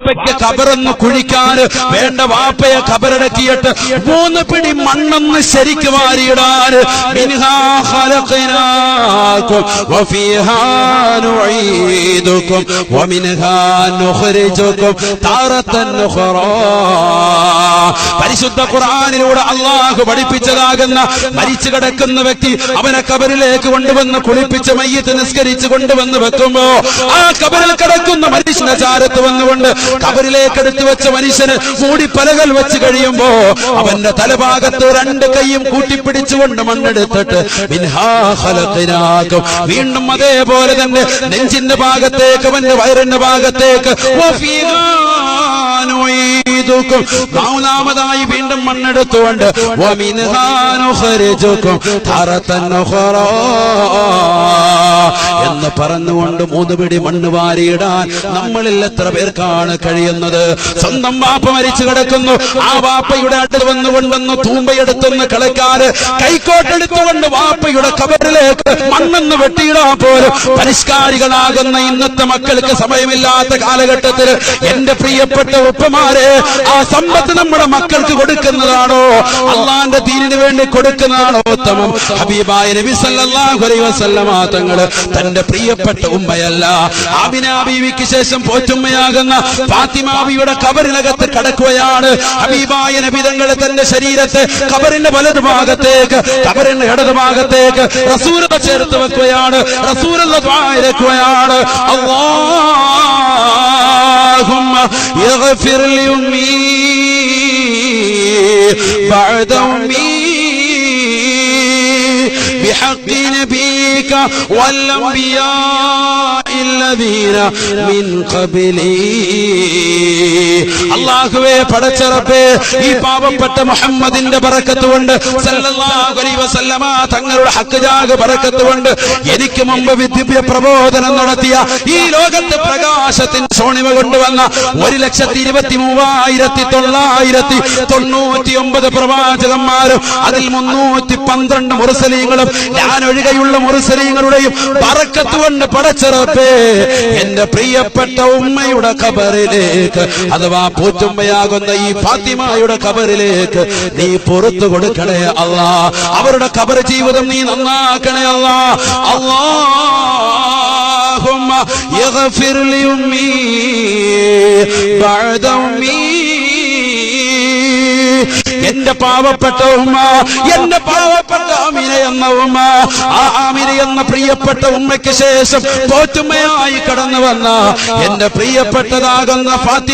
കബറൊന്ന് കുഴിക്കാൻ വേണ്ട വാപ്പയെ കബറടക്കിയിട്ട് 3 പിടി മണ്ണൊന്ന് ശരിക്ക് വാരിയിടാൻ മിൻഹാ ഖലഖനാകും വഫീഹാ നുഈദുകും വമിൻഹാ നുഖ്രിജുകും താറത്തൻ ഉഖറാ. പരിശുദ്ധ ഖുർആനിലൂടെ അല്ലാഹു പഠിപ്പിച്ചതാകുന്ന മരിച്ചു കിടക്കുന്ന വ്യക്തി അവനെ കബറിലേക്ക് കൊണ്ടുവന്ന് കുളിപ്പിച്ച് മയ്യിത്ത് നിസ്കരിച്ച് കൊണ്ടുവന്ന് വെക്കുമ്പോ ആ കബറിൽ കിടക്കുന്ന മനുഷ്യന്റെ ചാരത്ത് വന്നുകൊണ്ട് കബറിലേക്ക് എടുത്തു വെച്ച മനുഷ്യന് മൂടി പലകൾ വെച്ച് കഴിയുമ്പോ അവന്റെ തലഭാഗത്ത് 2 കൈയും കൂട്ടിപ്പിടിച്ചുകൊണ്ട് മണ്ണെടുത്തിട്ട് മിൻഹാ ഖലഖനാകും വീണ്ടും അതേപോലെ തന്നെ നെഞ്ചിന്റെ ഭാഗത്തേക്ക് അവന്റെ വയറിന്റെ ഭാഗത്തേക്ക് വഫീഹാ നുഈദുകും മൂന്നാമതായി വീണ്ടും മണ്ണെടുത്തുകൊണ്ട് വമിൻഹാ നുഖ്രിജുകും തറതൻ ഉഖറാ എന്ന് പറഞ്ഞുകൊണ്ട് 3 പിടി മണ്ണ് വാരിയിടാൻ നമ്മളിൽ എത്ര പേർക്കാണ് കഴിയുന്നത്? സ്വന്തം വാപ്പ മരിച്ചു കിടക്കുന്നു, ആ വാപ്പയുടെ അടുത്ത് വന്നുകൊണ്ടെന്ന് തൂമ്പയെടുത്തെന്ന് കളക്കാറ് കൈക്കോട്ടെടുത്തുകൊണ്ട് വാപ്പയുടെ കബറിലേക്ക് മണ്ണെന്ന് വെട്ടിയിടാൻ പോലും പരിഷ്കാരികളാകുന്ന ഇന്നത്തെ മക്കൾക്ക് സമയമില്ലാത്ത കാലഘട്ടത്തിൽ എന്റെ പ്രിയപ്പെട്ട ഉപ്പമാരെ, ആ സമ്പത്ത് നമ്മുടെ മക്കൾക്ക് കൊടുക്കുന്നതാണോ അള്ളാന്റെ ദീനിന് വേണ്ടി കൊടുക്കുന്നതാണോ ഉത്തമം? ഹബീബായ നബി സല്ലല്ലാഹു അലൈഹി വസല്ലമ തങ്ങള് തന്റെ പ്രിയപ്പെട്ട ഉമ്മയല്ല ആമിന ബീവിക്ക് ശേഷം പോറ്റുമ്മയാകുന്ന ഫാത്തിമ ബീവിയുടെ കബറിനകത്ത് കടക്കുകയാണ്. ഹബീബായ നബി തങ്ങൾ തന്റെ ശരീരത്തെ കബറിന്റെ വലതുഭാഗത്തേക്ക് കബറിന്റെ ഇടതുഭാഗത്തേക്ക് റസൂലുള്ളാഹി ചേർത്ത് വെക്കുകയാണ്. റസൂലുള്ളാഹി ദുആ ഇറക്കുകയാണ്, അല്ലാഹുമ്മ യഗ്ഫിർ ലി ഉമ്മി ബഅദ ഉമ്മി بحق نبيك والأنبياء الذين من قبلي. അല്ലാഹുവേ പടച്ച റബ്ബേ, ഈ പാവപ്പെട്ട മുഹമ്മദിന്റെ ബറക്കത്ത് കൊണ്ട് സല്ലല്ലാഹു അലൈഹി വസല്ലമ തങ്ങളുടെ ഹക്ക് ജാഗ് ബറക്കത്ത് കൊണ്ട് എനിക്ക് മുമ്പ് വിദ്യാഭ്യാസ പ്രബോധനം നടത്തിയ ഈ ലോകത്ത് പ്രകാശത്തിന്റെ സോണിമ കൊണ്ടുവന്ന 1,23,999 പ്രവാചകന്മാരും അതിൽ 312 മുർസലീങ്ങളും ഞാൻ ഒഴികെയുള്ള മുർസലീങ്ങളുടെയും ബറക്കത്ത് കൊണ്ട് പടച്ച റബ്ബേ എന്റെ പ്രിയപ്പെട്ട ഉമ്മയുടെ ഖബറിലേക്ക് അഥവാ പോറ്റുമ്മയാകുന്ന ഈ ഫാത്തിമയുടെ ഖബറിലേക്ക് നീ പുറത്തു കൊടുക്കണേ അല്ലാ. അവരുടെ ഖബർ ജീവിതം നീ നന്നാക്കണേ അല്ലാ. അല്ലാഹുമ്മ യഗ്ഫിർ ലി ഉമ്മി ബഅദ ഉമ്മി. എന്റെ പാവപ്പെട്ട ഉമ്മ, എന്റെ പാവപ്പെട്ട ആമിന എന്ന ഉമ്മ, ആ ആമിന എന്ന പ്രിയപ്പെട്ട ഉമ്മയ്ക്ക് ശേഷം പോറ്റുമ്മയായി കടന്നു വന്ന എന്റെ പ്രിയപ്പെട്ടതാകുന്ന ഫാത്തിമ